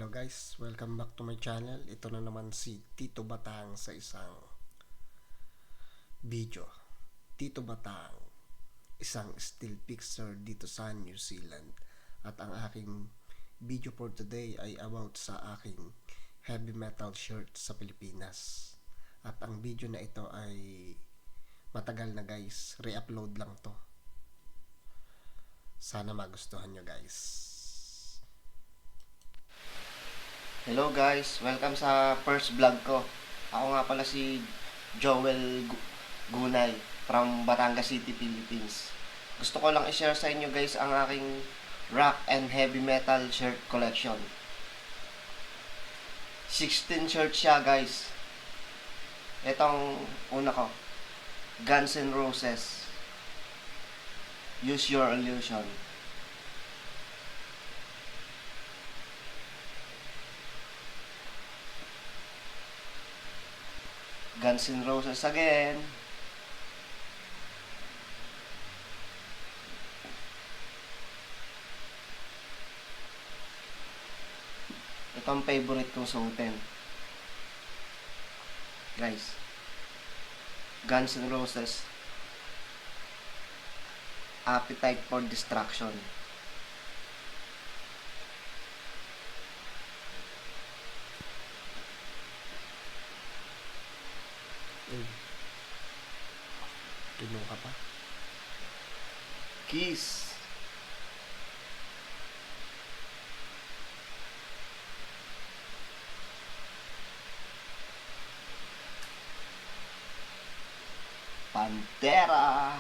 Hello guys, welcome back to my channel. Ito na naman si Tito Batang sa isang video. Tito Batang, isang still picture dito sa New Zealand. At ang aking video for today ay about sa aking heavy metal shirt sa Pilipinas. At ang video na ito ay matagal na guys, re-upload lang to. Sana magustuhan nyo guys. Hello guys, welcome sa first vlog ko. Ako nga pala si Joel Gunay from Batangas City, Philippines. Gusto ko lang i-share sa inyo guys ang aking rock and heavy metal shirt collection. 16 shirts siya guys. Itong una ko, Guns N' Roses, Use Your Illusion. Guns N' Roses again. Ito ang favorite kong suotin. Guys. Guns N' Roses. Appetite for Destruction. Tinong ka pa? Kiss. Pantera.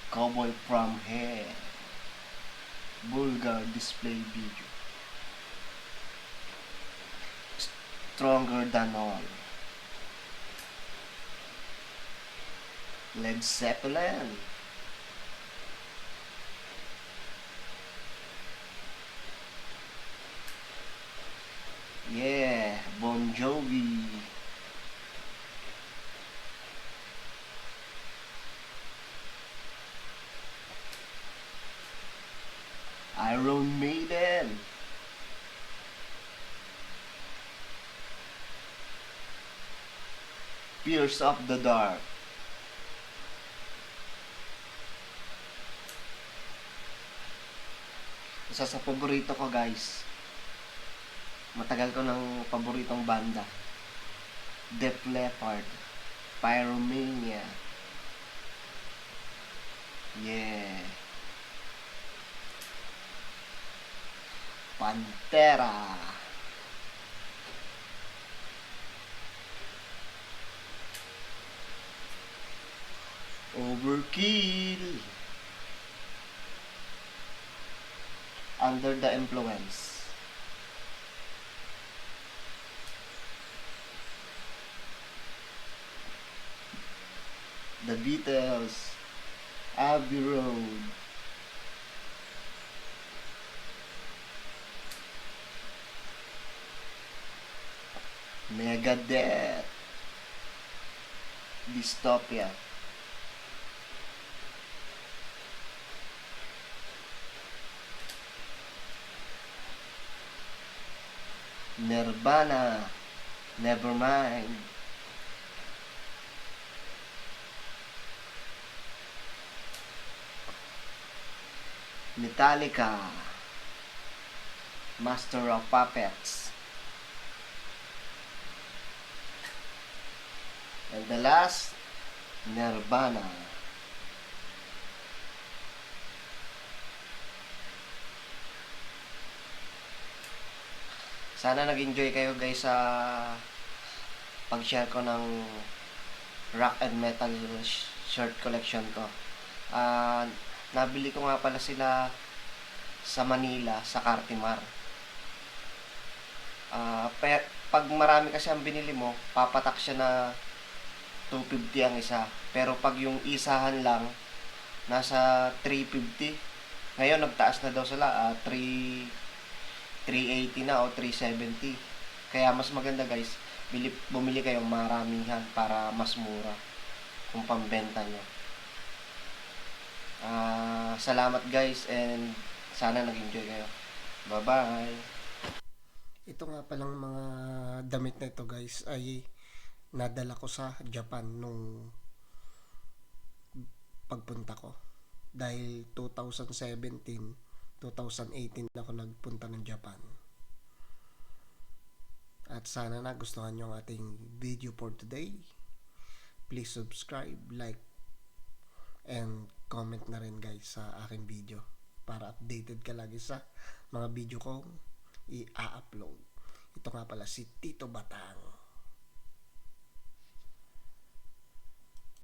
Cowboy from Hell. Vulgar Display Video. Stronger Than All. Led Zeppelin. Yeah, Bon Jovi. Iron Maiden. Pierce of the Dark. Isa sa paborito ko guys, matagal ko ng paboritong banda, Def Leppard, Pyromania. Yeah. Pantera. Overkill. Under the Influence. The Beatles. Abbey Road. Megadeth. Dystopia. Nirvana. Nevermind. Metallica. Master of Puppets. And the last, Nirvana. Sana nag-enjoy kayo guys sa pag-share ko ng rock and metal shirt collection ko. Nabili ko nga pala sila sa Manila, sa Cartimar. Pag marami kasi ang binili mo, papatak siya na 250 ang isa. Pero pag yung isahan lang, nasa 350. Ngayon, nagtaas na daw sila, 380 na o 370. Kaya mas maganda guys, bumili kayong maramihan para mas mura kung pambenta nyo. Salamat guys and sana nag-enjoy kayo. Bye bye. Ito nga palang mga damit na ito guys ay nadala ko sa Japan nung pagpunta ko. Dahil 2017, 2018 ako nagpunta ng Japan. At sana nagustuhan nyo ang ating video for today. Please subscribe, like, and comment na rin guys sa aking video para updated ka lagi sa mga video kong i-upload. Ito nga pala si Tito Batang.